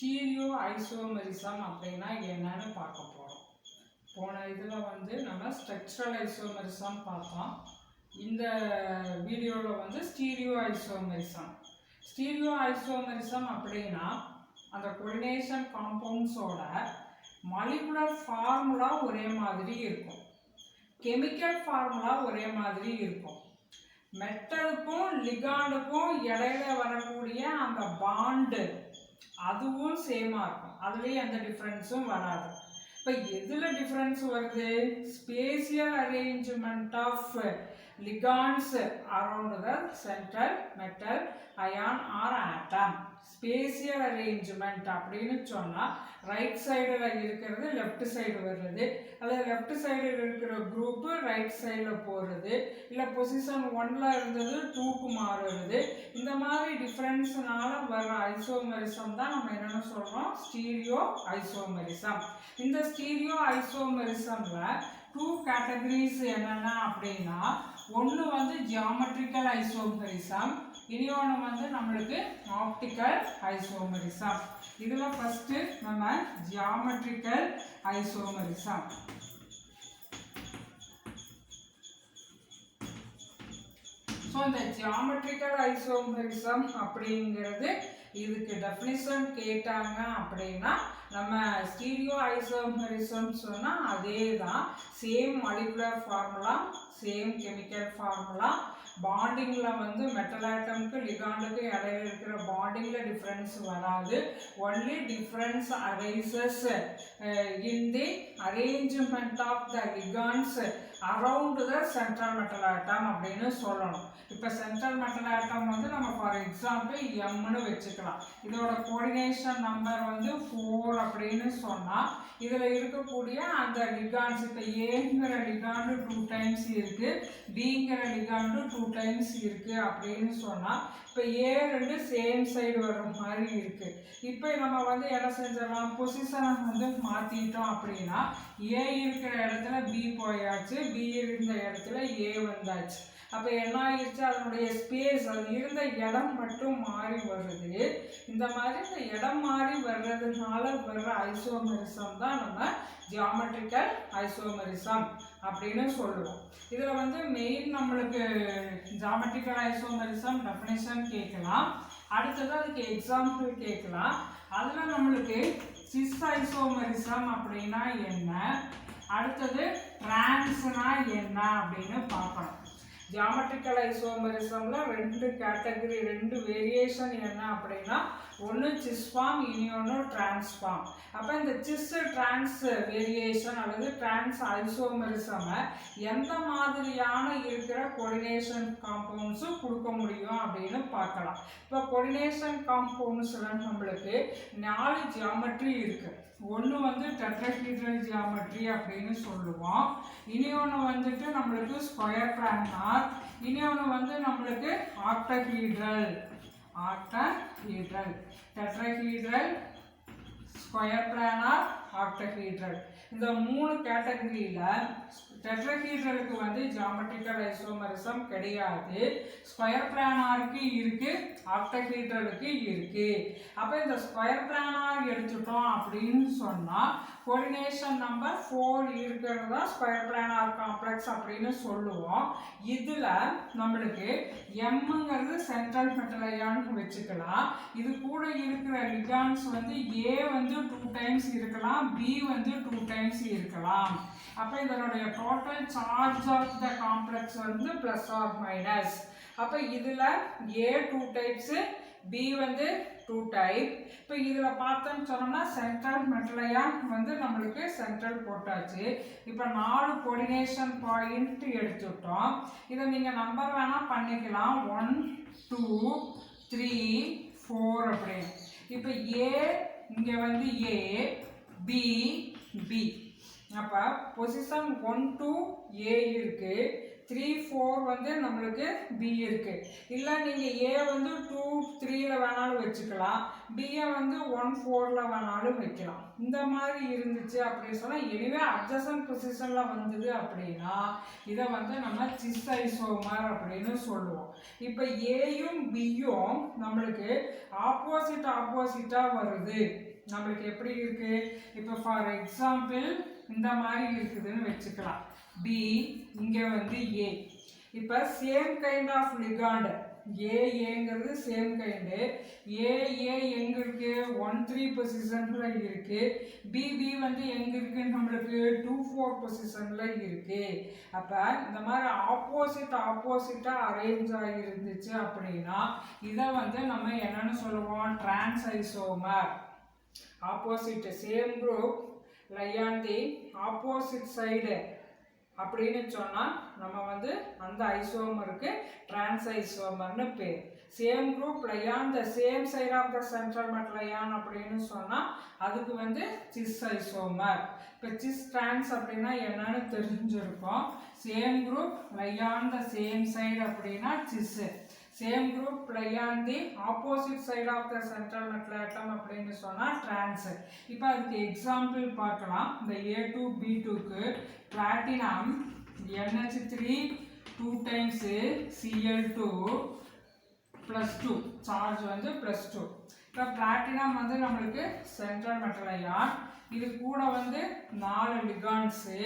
Stereo isomerism அப்படின்னா என்னன்னு பார்க்க போகிறோம். போன இதில் வந்து நம்ம ஸ்ட்ரக்சரல் ஐசோமெரிசம் பார்த்தோம். இந்த வீடியோவில் வந்து ஸ்டீரியோ ஐசோமெரிசம் அப்படின்னா அந்த கோஆர்டினேஷன் காம்பவுண்ட்ஸோட மாலிகுலர் ஃபார்முலா ஒரே மாதிரி இருக்கும், கெமிக்கல் ஃபார்முலா ஒரே மாதிரி இருக்கும், மெட்டலுக்கும் லிகாண்டுக்கும் இடையில வரக்கூடிய அந்த பாண்டு அதுவும் சேமாக இருக்கும், அதுலேயும் எந்த டிஃப்ரென்ஸும் வராது. இப்போ எதில் டிஃப்ரென்ஸ் வருது? Spatial arrangement of ligands around the central metal ion or atom. Spatial arrangement அப்படின்னு சொன்னால் ரைட் சைடில் இருக்கிறது லெஃப்ட் சைடு வர்றது, அல்லது லெஃப்ட் சைடில் இருக்கிற குரூப்பு ரைட் சைடில் போகிறது, இல்லை பொசிஷன் 1ல் இருந்தது 2க்கு மாறுறது. இந்த மாதிரி டிஃப்ரென்ஸ்னால வர ஐசோமெரிசம் தான் நம்ம என்னென்னு சொல்கிறோம், ஸ்டீரியோ ஐசோமெரிசம். இந்த ஸ்டீரியோ ஐசோமெரிசமில் 2 கேட்டகரிஸ் என்னென்ன அப்படின்னா, ஒன்று வந்து ஜியாமெட்ரிக்கல் ஐசோமெரிசம், இன்னொன்று வந்து நம்மளுக்கு ஆப்டிக்கல் ஐசோமெரிசம். இதில் ஃபஸ்ட்டு நம்ம ஜியாமெட்ரிக்கல் ஐசோமெரிசம். ஸோ இந்த ஜியாமெட்ரிக்கல் ஐசோமெரிசம் அப்படிங்கிறது இதுக்கு டெஃபினிஷன் கேட்டாங்க அப்படின்னா நம்ம ஸ்டீரியோ ஐசோமெரிசம் சொன்னால் அதே தான், same molecular formula, same chemical formula, பாண்டிங்கில் வந்து மெட்டல் ஆட்டம்க்கு லிகாண்டுக்கு இடையில இருக்கிற பாண்டிங்கில் டிஃப்ரென்ஸ் வராது. Only difference arises in the arrangement of the ligands around the central metal atom அப்படின்னு சொல்லணும். இப்போ சென்ட்ரல் மெட்டல் ஆட்டம் வந்து நம்ம ஃபார் எக்ஸாம்பிள் எம்னு வச்சுக்கலாம். இதோட கோஆர்டினேஷன் நம்பர் வந்து 4 அப்படின்னு சொன்னால் இதில் இருக்கக்கூடிய அந்த லிகாண்ட்ஸ், இப்போ ஏங்கிற லிகாண்டு 2 டைம்ஸ் இருக்குது, பிங்கிற லிகாண்டு 2 டைம்ஸ் இருக்குது அப்படின்னு சொன்னால் இப்போ ஏ ரெண்டு சேம் சைடு வர்ற மாதிரி இருக்குது. இப்போ நம்ம வந்து என்ன செஞ்சிடலாம், பொசிஷனை வந்து மாற்றிட்டோம் அப்படின்னா ஏ இருக்கிற இடத்துல பி போயாச்சு, பி இருந்த இடத்துல ஏ வந்தாச்சு. அப்போ என்ன ஆயிடுச்சு, அதனுடைய ஸ்பேஸ், அது இருந்த இடம் மட்டும் மாறி வருது. இந்த மாதிரி இந்த இடம் மாறி வர்றதுனால வர்ற ஐசோமெரிசம் தான் நம்ம ஜியாமெட்ரிக்கல் ஐசோமெரிசம் அப்படின்னு சொல்லுவோம். இதில் வந்து மெயின் நம்மளுக்கு ஜியாமெட்ரிக்கல் ஐசோமெரிசம் டெஃபினிஷன் கேட்கலாம், அடுத்தது அதுக்கு எக்ஸாம்பிள் கேட்கலாம். அதில் நம்மளுக்கு சிஸ் ஐசோமெரிசம் அப்படின்னா என்ன, அடுத்தது டிரான்ஸ்னா என்ன அப்படின்னு பார்க்கணும். ஜியாமெட்ரிக்கல் ஐசோமெரிசமில் 2 கேட்டகரி, 2 வேரியேஷன் என்ன அப்படின்னா, ஒன்று சிஸ் ஃபார்ம், இன்னொன்று டிரான்ஸ்ஃபார்ம். அப்போ இந்த சிஸ் டிரான்ஸ் வேரியேஷன் அல்லது டிரான்ஸ் ஐசோமெரிசமை எந்த மாதிரியான இருக்கிற கோஆர்டினேஷன் காம்பவுண்ட்ஸும் கொடுக்க முடியும் அப்படின்னு பார்க்கலாம். இப்போ கோஆர்டினேஷன் காம்பவுண்ட்ஸில் நம்மளுக்கு 4 ஜியாமெட்ரி இருக்குது. ஒன்று வந்து டெட்ராஹீட்ரல் ஜியாமெட்ரி அப்படின்னு சொல்லுவோம், இன்னொன்று வந்துட்டு நம்மளுக்கு ஸ்கொயர் பிளானார், இன்னொன்று வந்து நம்மளுக்கு ஆக்டஹீட்ரல், டெட்ராஹீட்ரல், ஸ்கொயர் பிளானார், ஆக்டஹீட்ரல். இந்த 3 கேட்டகரியில் டெட்ராஹீட்ரலுக்கு வந்து ஜியாமெட்ரிக்கல் ஐசோமெரிசம் கிடையாது, ஸ்கொயர் பிளானாருக்கு இருக்கு, ஆக்டஹீட்ரலுக்கு இருக்கு. அப்போ இந்த ஸ்கொயர் பிளானார் எடுத்துட்டோம் அப்படின்னு சொன்னால் கோஆர்டினேஷன் நம்பர் 4 இருக்கிறது தான் ஸ்கொயர் பிளானார் காம்ப்ளெக்ஸ் அப்படின்னு சொல்லுவோம். இதில் நம்மளுக்கு எம்ங்கிறது சென்ட்ரல் மெட்டல் அயான்னு வச்சுக்கலாம். இது கூட இருக்கிற லிகாண்ட்ஸ் வந்து ஏ வந்து 2 டைம்ஸ் இருக்கலாம், பி வந்து 2 டைம்ஸ் இருக்கலாம். அப்போ இதனுடைய total charge of the complex வந்து ப்ளஸ் ஆர் மைனஸ். அப்போ இதில் ஏ 2 டைப்ஸு, பி வந்து 2 டைப். இப்போ இதில் பார்த்தோன்னு சொன்னோம்னா சென்ட்ரல் மெட்டல் அயான் வந்து நம்மளுக்கு சென்ட்ரல் போட்டாச்சு. இப்போ 4 கோஆர்டினேஷன் பாயிண்ட் எடுத்துட்டோம். இதை நீங்கள் நம்பர் வேணால் பண்ணிக்கலாம், 1 2 3 4 அப்படின்னு. இப்போ ஏ இங்கே வந்து ஏ, பி பி. அப்போ பொசிஷன் 1 2 ஏ இருக்குது, 3 4 வந்து நம்மளுக்கு பி இருக்குது. இல்லை நீங்கள் ஏ வந்து 2 3ல் வேணாலும் வச்சுக்கலாம், பியை வந்து 1 4ல் வேணாலும் வைக்கலாம். இந்த மாதிரி இருந்துச்சு அப்படின்னு சொன்னால் எனிவே அட்ஜசன்ட் பொசிஷனில் வந்தது அப்படின்னா இதை வந்து நம்ம சிஸ் ஐசோமர் அப்படின்னு சொல்லுவோம். இப்போ ஏயும் பியும் நம்மளுக்கு ஆப்போசிட்டாக வருது நம்மளுக்கு எப்படி இருக்கு? இப்போ ஃபார் எக்ஸாம்பிள் இந்த மாதிரி இருக்குதுன்னு வச்சுக்கலாம். பி இங்க வந்து ஏ. இப்போ சேம் கைண்ட் ஆஃப் லிகாண்ட் ஏங்கிறது சேம் கைண்டு. ஏ எங்க இருக்கு? 1-3 பொசிஷன்ல இருக்கு. பி வந்து எங்க இருக்கு? நம்மளுக்கு 2-4 பொசிஷன்ல இருக்கு. அப்ப இந்த மாதிரி ஆப்போசிட்டா அரேஞ்ச் ஆகிருந்துச்சு அப்படின்னா இதை வந்து நம்ம என்னன்னு சொல்லுவோம்? Trans isomer. Opposite same group lie on the opposite side அப்படின்னு சொன்னா நம்ம வந்து அந்த ஐசோமருக்கு டிரான்ஸ் ஐசோமர்னு பேர். Same group lie on the same side of the central metal ion அப்படின்னு சொன்னா அதுக்கு வந்து சிஸ் ஐசோமர். இப்போ சிஸ் டிரான்ஸ் அப்படின்னா என்னன்னு தெரிஞ்சிருக்கும். Same group lie on the same side அப்படின்னா cis. Same group lie on the opposite side of the central metal atom அப்படின்னு சொன்னா டிரான்ஸ். இப்போ அதுக்கு எக்ஸாம்பிள் பார்க்கலாம். இந்த A2 B2க்கு platinum NH3 2 times Cl2 +2 charge வந்து +2. இப்போ பிளாட்டினம் வந்து நம்மளுக்கு சென்ட்ரல் மெட்டல் அயான். இது கூட வந்து 4 லிகாண்ட்ஸு.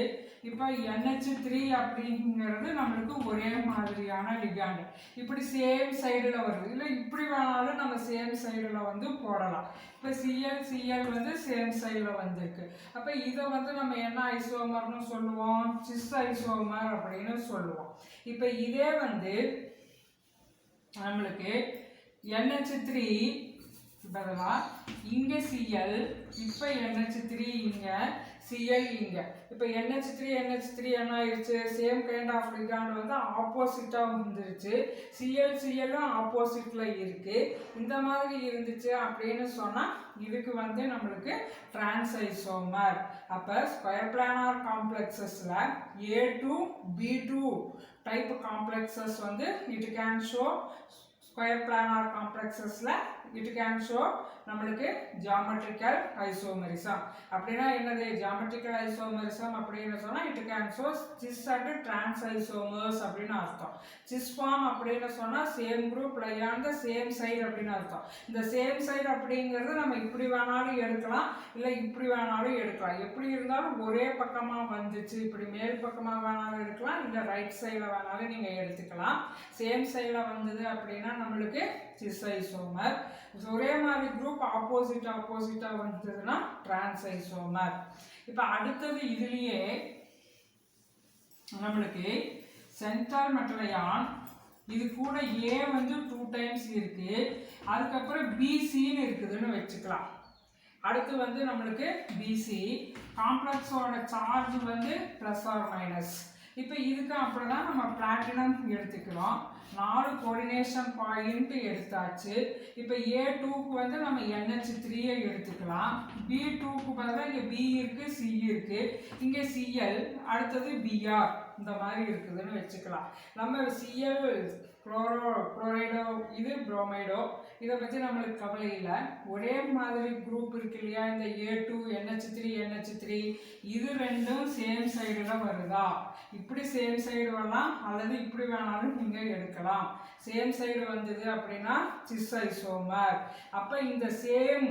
இப்போ NH3 அப்படிங்கிறது நம்மளுக்கு ஒரே மாதிரியான லிகாண்ட். இப்படி சேம் சைடில் வருது. இல்லை இப்படி வேணாலும் நம்ம சேம் சைடில் வந்து போடலாம். இப்போ Cl வந்து சேம் சைடில் வந்திருக்கு. அப்போ இதை வந்து நம்ம என்ன ஐசோமர்னு சொல்லுவோம்? சிஸ் ஐசோமர் அப்படின்னு சொல்லுவோம். இப்போ இதே வந்து நம்மளுக்கு NH3 பதிலாக இங்கே Cl, இப்போ NH3 இங்கே, Cl இங்கே. இப்போ NH3 என்ன ஆயிடுச்சு? சேம் கைண்ட் ஆஃப் லிகாண்ட் வந்து ஆப்போசிட்டாக வந்துருச்சு. Cl ஆப்போசிட்டில் இருக்கு. இந்த மாதிரி இருந்துச்சு அப்படின்னு சொன்னால் இதுக்கு வந்து நம்மளுக்கு டிரான்ஸ் ஐசோமர். அப்போ ஸ்கொயர் பிளானார் காம்ப்ளெக்ஸஸில் A2 B2 டைப் காம்ப்ளெக்ஸஸ் வந்து it can show square planar காம்ப்ளெக்ஸஸில் இட் கேன் ஷோ நம்மளுக்கு ஜியாமெட்ரிக்கல் ஐசோமரிசம். அப்படின்னா என்னது? ஜியாமெட்ரிக்கல் ஐசோமரிசம் அப்படின்னு சொன்னால் it can show cis and trans isomers அப்படின்னு அர்த்தம். சிஸ் ஃபார்ம் அப்படின்னு சொன்னால் same group lie on the same side அப்படின்னு அர்த்தம். இந்த சேம் சைடு அப்படிங்கிறது நம்ம இப்படி வேணாலும் எடுக்கலாம், இல்லை இப்படி வேணாலும் எடுக்கலாம். எப்படி இருந்தாலும் ஒரே பக்கமாக வந்துச்சு. இப்படி மேல் பக்கமாக வேணாலும் எடுக்கலாம், இல்லை ரைட் சைடில் வேணாலும் நீங்கள் எடுத்துக்கலாம். சேம் சைடில் வந்தது அப்படின்னா நம்மளுக்கு சிஸ் ஐசோமர். ஒரே மாதிரி குரூப் ஆப்போசிட்டா வந்ததுன்னா டிரான்ஸ் ஐசோமர். இப்போ அடுத்தது இதுலயே நம்மளுக்கு சென்ட்ரல் மெட்டல் அயான் இது கூட A வந்து 2 times இருக்கு. அதுக்கப்புறம் BCன்னு இருக்குதுன்னு வச்சுக்கலாம். அடுத்து வந்து நம்மளுக்கு BC காம்ப்ளெக்ஸோட சார்ஜ் வந்து +or-. இப்போ இதுக்கு அப்படிதான் நம்ம பிளாட்டினம் எடுத்துக்கிறோம். 4 கோஆர்டினேஷன் பாயிண்ட் எடுத்தாச்சு. இப்போ A2க்கு வந்து நம்ம NH3 எடுத்துக்கலாம். B2க்கு பதிலாக இங்கே B இருக்கு, C இருக்கு. இங்கே Cl, அடுத்தது Br இந்த மாதிரி இருக்குதுன்னு வச்சுக்கலாம். நம்ம Cl குளோரைடோ இது புரோமைடோ இதை பற்றி நம்மளுக்கு கவலை இல்லை. ஒரே மாதிரி குரூப் இருக்கு இல்லையா? இந்த A2 NH3 இது ரெண்டும் சேம் சைடில் வருதா? இப்படி சேம் சைடு வரலாம், அல்லது இப்படி வேணாலும் நீங்கள் எடுக்கலாம். சேம் சைடு வந்தது அப்படின்னா சிஸ் ஐசோமர். அப்போ இந்த சேம்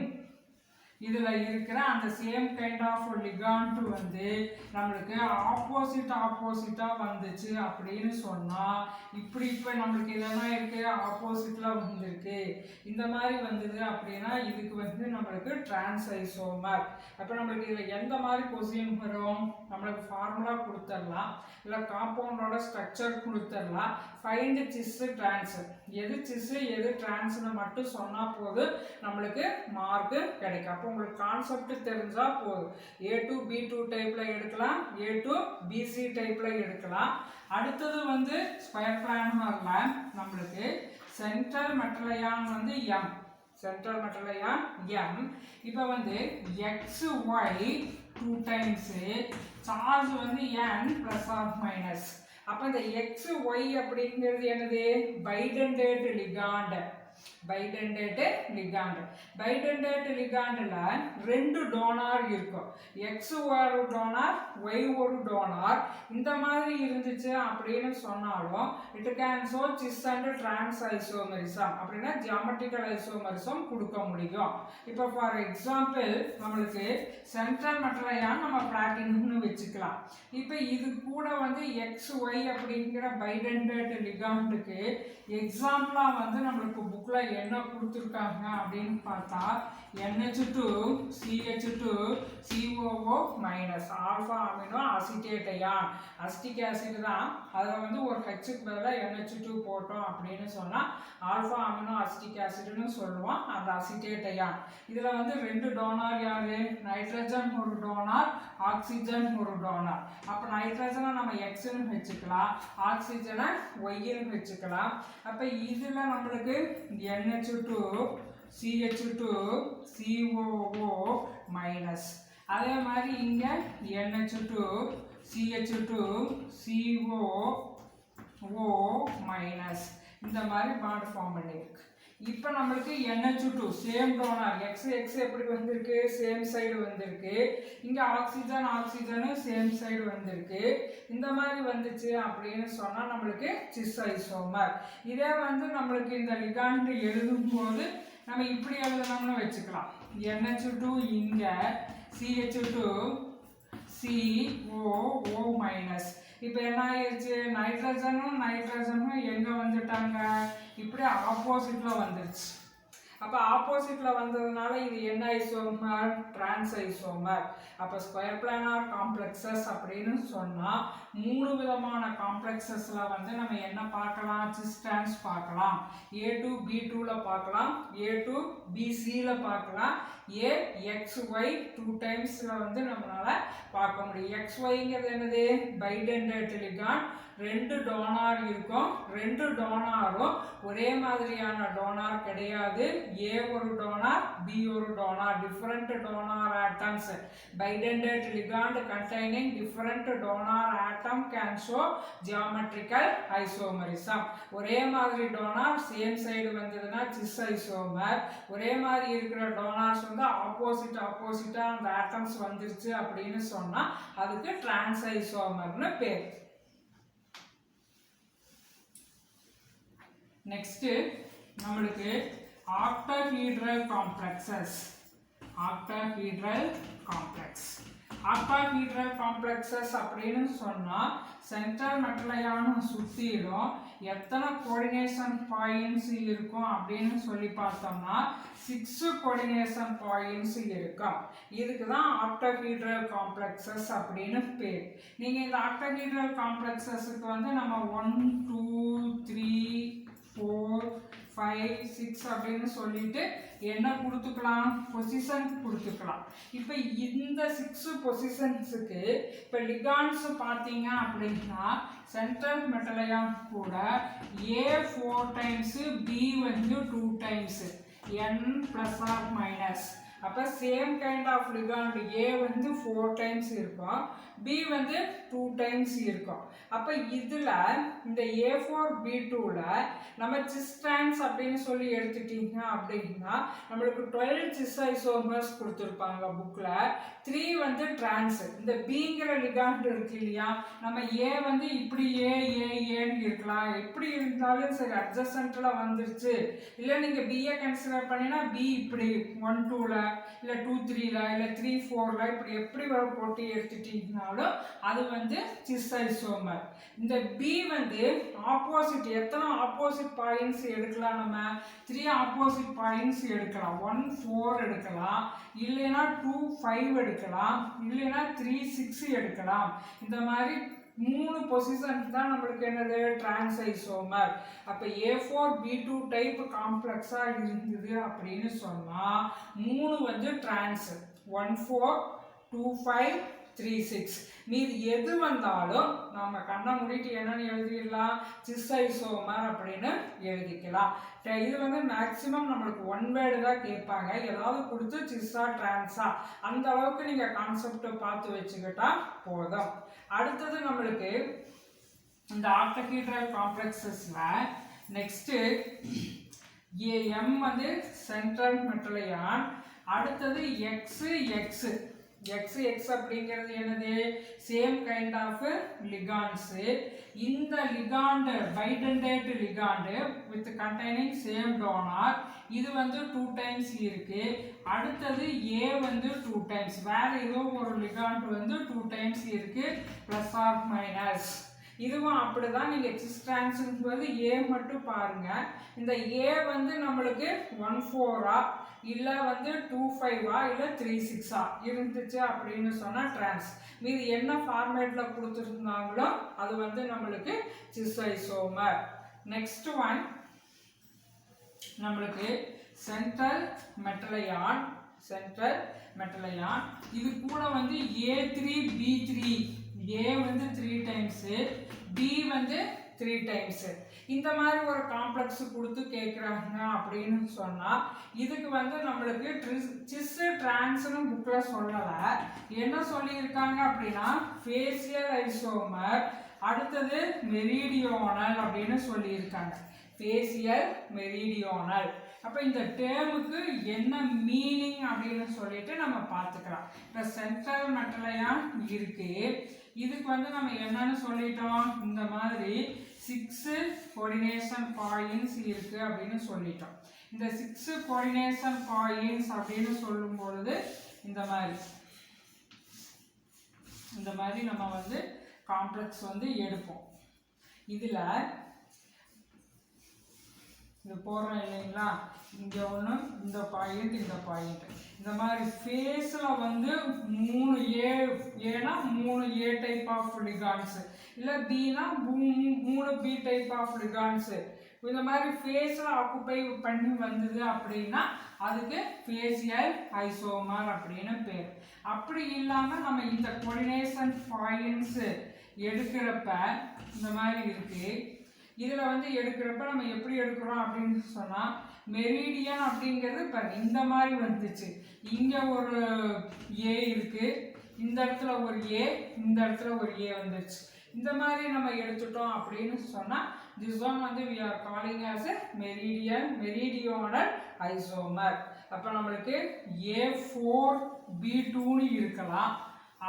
இதில் இருக்கிற அந்த சேம் கைண்ட் ஆஃப் லிகாண்ட் வந்து நம்மளுக்கு ஆப்போசிட்டாக வந்துச்சு அப்படின்னு சொன்னால் இப்படி இப்போ நம்மளுக்கு இதெல்லாம் இருக்குது ஆப்போசிட்டில் வந்திருக்கு. இந்த மாதிரி வந்தது அப்படின்னா இதுக்கு வந்து நம்மளுக்கு டிரான்ஸ் ஐசோமர். அப்போ நம்மளுக்கு இதில் எந்த மாதிரி கொஸ்டின் வரும்? நம்மளுக்கு ஃபார்முலா கொடுத்துடலாம், இல்லை காம்பவுண்டோட ஸ்ட்ரக்சர் கொடுத்துடலாம். ஃபைண்ட் சிஸ் டிரான்ஸ், எது சிஸ் எது டிரான்ஸ்னு மட்டும் சொன்னால் போதும், நம்மளுக்கு மார்க்கு கிடைக்கும். அப்போ உங்களுக்கு கான்செப்ட் தெரிஞ்சால் போதும். A2 B2 டைப்பில் எடுக்கலாம், A2 BC டைப்பில் எடுக்கலாம். அடுத்தது வந்து ஸ்கொயர் பிளானாரில் நம்மளுக்கு சென்ட்ரல் மெட்டல் அயான் வந்து M, central metal ion M. இப்போ வந்து XY 2 times சார்ஜ் வந்து N +or-. அப்போ இந்த XY அப்படிங்கிறது என்னது? பைடெண்டேட் லிகாண்ட். Bidentate ligand. பைடெண்டேட் லிகாண்ட்ல ரெண்டு டோனார் இருக்கும். எக்ஸ் ஒரு டோனார், ஒய் ஒரு டோனார். இந்த மாதிரி இருந்துச்சு அப்படின்னு சொன்னாலும் it can show cis and trans isomerism அப்படின்னா ஜியோமெட்ரிக்கல் ஐசோமரிசம் கொடுக்க முடியும். இப்போ ஃபார் எக்ஸாம்பிள் நம்மளுக்கு சென்ட்ரல் மெட்டலையான் நம்ம பிளாட்டினம்னு வச்சுக்கலாம். இப்போ இது கூட வந்து எக்ஸ் ஒய் அப்படிங்கிற பைடெண்டேட் லிகாண்டுக்கு எக்ஸாம்பிளா வந்து நம்மளுக்கு புக்ல என்ன கொடுத்துருக்காங்க அப்படின்னு பார்த்தா NH2 CH2 COO minus alpha amino acetate ion. Acetic acid தான், அதில் வந்து ஒரு ஹெச்சுக்கு பதிலாக NH2 போட்டோம் அப்படின்னு சொன்னால் ஆல்ஃபா அமினோ அசிட்டிக் ஆசிட்னு சொல்லுவோம். அந்த அசிட்டேட் அயான் இதில் வந்து ரெண்டு டோனார் யாரு? நைட்ரஜன் ஒரு டோனார், ஆக்சிஜன் ஒரு டோனார். அப்போ நைட்ரஜனை நம்ம எக்ஸ்ன்னு வச்சுக்கலாம், ஆக்சிஜனை ஒய்ன்னு வச்சுக்கலாம். அப்போ இதில் நம்மளுக்கு NH2 CH2 COO மைனஸ். அதே மாதிரி இங்கே NH2 CH2 COO மைனஸ். இந்த மாதிரி பாண்ட் ஃபார்ம் பண்ணியிருக்கு. இப்போ நம்மளுக்கு NH2 same donor, X X எப்படி வந்திருக்கு? சேம் சைடு வந்திருக்கு. இங்கே ஆக்சிஜன் ஆக்சிஜனு சேம் சைடு வந்திருக்கு. இந்த மாதிரி வந்துச்சு அப்படின்னு சொன்னால் நம்மளுக்கு சிஸ் ஐசோமர். இதே வந்து நம்மளுக்கு இந்த லிகாண்ட் எழுதும்போது நம்ம இப்படி எழுதணும்னு வச்சுக்கலாம். NH2 இங்கே CH2 COO மைனஸ். இப்போ என்ன ஆயிடுச்சு? நைட்ரஜனும் நைட்ரஜனும் எங்கே வந்துட்டாங்க? இப்படி ஆப்போசிட்டில் வந்துருச்சு. அப்போ ஆப்போசிட்டில் வந்ததுனால இது என்ன ஐசோமர்? Trans isomer. அப்போ ஸ்கொயர் பிளானார் காம்ப்ளெக்ஸஸ் அப்படின்னு சொன்னால் மூணு விதமான காம்ப்ளெக்ஸஸில் வந்து நம்ம என்ன பார்க்கலாம்? சிஸ் டிரான்ஸ் பார்க்கலாம். A2 B2ல் பார்க்கலாம், A2 BCயில் பார்க்கலாம், AXY 2 டைம்ஸில் வந்து நம்மளால் பார்க்க முடியும். XYங்கிறது என்னது? பைடெண்டேட் லிகாண்ட். ரெண்டு டோனார் இருக்கும். ரெண்டு டோனாரும் ஒரே மாதிரியான டோனார் கிடையாது. A ஒரு டோனார், B ஒரு donor. Different donor atoms. Bidentate ligand containing different donor atom can show geometrical isomerism. ஒரே மாதிரி டோனார் சேம் சைடு வந்ததுன்னா சிஸ் ஐசோமர். ஒரே மாதிரி இருக்கிற டோனார்ஸ் வந்து ஆப்போசிட்டா அந்த ஆட்டம்ஸ் வந்துருச்சு அப்படின்னு சொன்னா அதுக்கு டிரான்ஸ் ஐசோமர்னு பேர். நெக்ஸ்ட் நம்மளுக்கு octahedral complexes. Octahedral complex. Octahedral complexes அப்படின்னு சொன்னால் சென்ட்ரல் மெட்டலையான சுற்றிலும் எத்தனை கோஆர்டினேஷன் பாயிண்ட்ஸ் இருக்கும் அப்படின்னு சொல்லி பார்த்தோம்னா 6 கோஆர்டினேஷன் பாயிண்ட்ஸ் இருக்கும். இதுக்கு தான் ஆக்டாஹீட்ரல் காம்ப்ளெக்ஸஸ் அப்படின்னு பேர். நீங்கள் இந்த ஆக்டாஹீட்ரல் காம்ப்ளெக்ஸஸுக்கு வந்து நம்ம 1 2 3 4 5 6 அப்படின்னு சொல்லிட்டு என்ன கொடுத்துக்கலாம்? பொசிஷன் கொடுத்துக்கலாம். இப்போ இந்த 6 பொசிஷன்ஸுக்கு இப்போ லிகாண்ட்ஸ் பார்த்தீங்க அப்படின்னா சென்ட்ரல் மெட்டலையான் கூட A 4 டைம்ஸ், B வந்து 2 times, N plus or minus. அப்போ same kind of ligand A வந்து 4 டைம்ஸ் இருக்கும், B வந்து 2 டைம்ஸ் இருக்கும். அப்போ இதில் இந்த A4 B2ல் நம்ம சிஸ் டிரான்ஸ் அப்படின்னு சொல்லி எடுத்துட்டீங்க அப்படின்னா நம்மளுக்கு 12 சிஸ் ஐசோமர்ஸ் கொடுத்துருப்பாங்க புக்கில். 3 வந்து டிரான்ஸ். இந்த Bங்கிற லிகாண்ட் இருக்கு இல்லையா, நம்ம A வந்து இப்படி ஏன்னு இருக்கலாம். எப்படி இருந்தாலும் சரி அட்ஜசன்ட்ல வந்துருச்சு. இல்லை நீங்கள் Bயை கன்சிடர் பண்ணினா B இப்படி 1 2ல் இல்லை 2 3ல் இல்லை 3 4ல் இப்படி எப்படி வர போட்டு எடுத்துட்டீங்கனாலும் அது வந்து சிஸ் ஐசோமர். இந்த B வந்து ஆப்போசிட், எத்தனை ஆப்போசிட் பாயிண்ட்ஸ் எடுக்கலாம்? நம்ம 3 ஆப்போசிட் பாயிண்ட்ஸ் எடுக்கலாம். 1 4 எடுக்கலாம், இல்லைன்னா 2 5 எடுக்கலாம், இல்லைன்னா 3 6 எடுக்கலாம். இந்த மாதிரி 3 பொசிஷன்ஸ் தான் நம்மளுக்கு என்னது? Trans isomer. அப்போ A4 B2 டைப் காம்ப்ளெக்ஸாக இருந்தது அப்படின்னு சொன்னால் 3 வந்து டிரான்ஸ், 1 4 2 5 3 6. மீது எது வந்தாலும் நம்ம கண்ணை மூடிட்டு என்னன்னு எழுதிடலாம்? சிஸ் ஐசோமர் அப்படின்னு எழுதிக்கலாம். இது வந்து மேக்ஸிமம் நம்மளுக்கு 1 வேர்டு தான் கேட்பாங்க. ஏதாவது கொடுத்து சிஸ்ஸா டிரான்ஸா அந்த அளவுக்கு நீங்கள் கான்செப்டை பார்த்து வச்சுக்கிட்டா போதும். அடுத்தது நம்மளுக்கு இந்த ஆக்டாஹீட்ரல் காம்ப்ளெக்ஸஸில் நெக்ஸ்ட்டு M வந்து சென்ட்ரல் மெட்டல் அயான். அடுத்தது X அப்படிங்கிறது என்னது? Same kind of ligands. இந்த ligand bidentate ligand with containing same donor. இது வந்து 2 டைம்ஸ் இருக்கு. அடுத்தது A வந்து 2 டைம்ஸ். வேற ஏதோ ஒரு லிகாண்ட் வந்து 2 டைம்ஸ் இருக்கு, பிளஸ் ஆர் மைனஸ். இதுவும் அப்படிதான். நீங்க சிஸ் டிரான்ஸ்ங்கும்போது A மட்டும் பாருங்க. இந்த A வந்து நம்மளுக்கு 1,4 இல்ல வந்து 2,5 இல்ல 3,6 இருந்துச்சு அப்படின்னு சொன்னா டிரான்ஸ். மீது என்ன ஃபார்மேட்ல கொடுத்துருந்தாங்களோ அது வந்து நம்மளுக்கு சிஸ் ஐசோமர். நெக்ஸ்ட் ஒன் நம்மளுக்கு சென்ட்ரல் மெட்டல் அயான். இது கூட வந்து A3B3. A வந்து 3 டைம்ஸ், B வந்து 3 டைம்ஸ். இந்த மாதிரி ஒரு காம்ப்ளெக்ஸ் கொடுத்து கேட்குறாங்க அப்படின்னு சொன்னா இதுக்கு வந்து நம்மளுக்கு சிஸ் டிரான்ஸ்னு புக்ல சொல்லலை. என்ன சொல்லியிருக்காங்க அப்படின்னா ஃபேசியல் ஐசோமர், அடுத்தது மெரிடியோனல் அப்படின்னு சொல்லியிருக்காங்க. ஃபேசியல் மெரிடியோனல். அப்போ இந்த டேர்முக்கு என்ன மீனிங் அப்படின்னு சொல்லிட்டு நம்ம பார்த்துக்கலாம். இப்போ சென்ட்ரல் மெட்டல் அயான் இருக்கு. இதுக்கு வந்து நம்ம என்னன்னு சொல்லிட்டோம்? இந்த மாதிரி 6 கோஆர்டினேஷன் பாயிண்ட்ஸ் இருக்கு அப்படின்னு சொல்லிட்டோம். இந்த 6 கோஆர்டினேஷன் பாயிண்ட்ஸ் அப்படின்னு சொல்லும் பொழுது இந்த மாதிரி நம்ம வந்து காம்ப்ளெக்ஸ் வந்து எடுப்போம். இதுல இது போடுறோம் இல்லைங்களா? இங்க ஒன்று, இந்த பாயிண்ட், இந்த பாயிண்ட். இந்த மாதிரி ஃபேஸ்ல வந்து 3 ஏனா 3 A டைப் ஆஃப் லிகாண்ட்ஸ், இல்ல Bனா 3 B டைப் ஆஃப் லிகாண்ட்ஸ். இந்த மாதிரி ஃபேஸ்ல ஆக்குபை பண்ணி வந்தது அப்படின்னா அதுக்கு ஃபேசியல் ஐசோமர் அப்படின்னு பேர். அப்படி இல்லாம நம்ம இந்த கோஆர்டினேஷன் பாயிண்ட்ஸ் எடுக்கிறப்ப இந்த மாதிரி இருக்கு. இதுல வந்து எடுக்கிறப்ப நம்ம எப்படி எடுக்கிறோம் அப்படின்னு சொன்னா மெரிடியன் அப்படிங்கிறது பாருங்க இந்த மாதிரி வந்துச்சு. இங்க ஒரு A இருக்கு, இந்த இடத்துல ஒரு A, இந்த இடத்துல ஒரு A வந்துச்சு. இந்த மாதிரி நம்ம எடுத்துட்டோம் அப்படின்னு சொன்னா this one வந்து we are calling as a meridional isomer. அப்ப நம்மளுக்கு A4B2 னு இருக்கலாம்,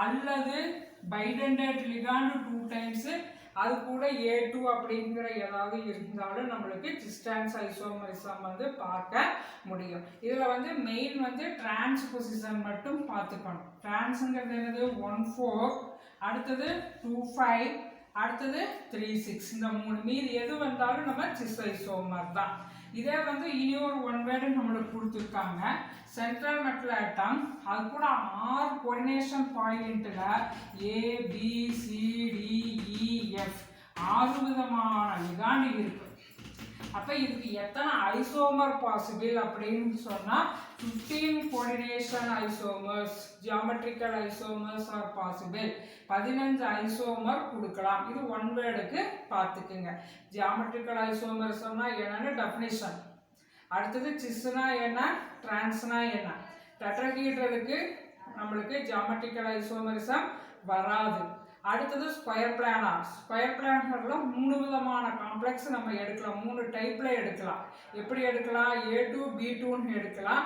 அல்லது பைடெண்டேட் லிகாண்ட் 2 டைம்ஸ் அது கூட A2 அப்படிங்கிற ஏதாவது இருந்தாலும் நம்மளுக்கு சிஸ்டான்ஸ் ஐசோமரிசம் வந்து பார்க்க முடியும். இதுல வந்து மெயின் வந்து டிரான்ஸ்பொசிஷன் மட்டும் பார்த்துக்கணும். டிரான்ஸ்ங்கிறது என்னது? 1,4, அடுத்தது 2,5, அடுத்தது 3,6. இந்த 3 மீது எது வந்தாலும் நம்ம சிஸ் ஐசோமர் தான். இதே வந்து இனி ஒரு ஒன் வேர்டு நம்மளுக்கு கொடுத்துருக்காங்க. சென்ட்ரல் மெட்டல் ஆட்டம், அது கூட 6 கோஆர்டினேஷன் பாயிண்ட்ல ABCDEF 6 விதமான லிகாண்ட் இருக்கு. அப்ப இதுக்கு எத்தனை ஐசோமர் பாசிபிள் அப்படின்னு சொன்னா 15 coordination isomers, geometrical isomers R possible. 15 isomer கொடுக்கலாம். இது ஒன் வேர்டுக்கு பார்த்துக்குங்க. ஜியோமெட்ரிக்கல் ஐசோமர்ஸ்னா என்னன்னு டெஃபினிஷன். அடுத்தது சிஸ்னா என்ன, டிரான்ஸ்னா என்ன. டெட்ராஹீட்ரலுக்கு நம்மளுக்கு ஜியோமெட்ரிக்கல் ஐசோமரிசம் வராது. அடுத்தது ஸ்கொயர் பிளானர். ஸ்கொயர் பிளானர்ல 3 விதமான காம்ப்ளெக்ஸ் நம்ம எடுக்கலாம், 3 டைப்ல எடுக்கலாம். எப்படி எடுக்கலாம்? A2B2 ன்னு எடுக்கலாம்,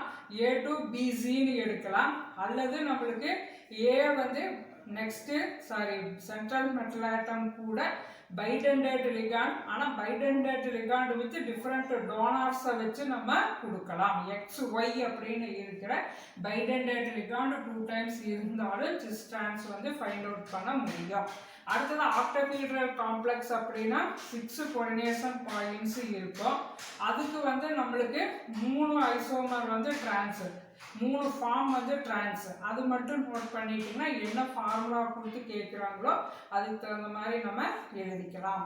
A2BC ன்னு எடுக்கலாம், அல்லது நம்மளுக்கு A வந்து நெக்ஸ்ட் சென்ட்ரல் மெட்டல் ஆட்டம் கூட பைடெண்டேட் லிகாண்ட், ஆனா பைடெண்டேட் லிகாண்ட் வித் டிஃபரெண்ட் டோனார்ஸை வச்சு நம்ம கொடுக்கலாம். XY அப்படின்னு இருக்கிற பைடெண்டேட் லிகாண்ட் 2 டைம்ஸ் இருந்தாலும் சிஸ் டிரான்ஸ் வந்து ஃபைண்ட் அவுட் பண்ண முடியும். அடுத்தது ஆக்டோஹீட்ரல் காம்ப்ளெக்ஸ் அப்படின்னா 6 கோஆர்டினேஷன் பாயிண்ட்ஸ் இருக்கும். அதுக்கு வந்து நம்மளுக்கு 3 ஐசோமர் வந்து டிரான்ஸ், 3 ஃபார்ம் வந்து டிரான்ஸ். அது மட்டும் நோட் பண்ணிட்டீங்கன்னா என்ன ஃபார்முலா கொடுத்து கேட்குறாங்களோ அதுக்கு தகுந்த மாதிரி நம்ம எழுதிக்கலாம்.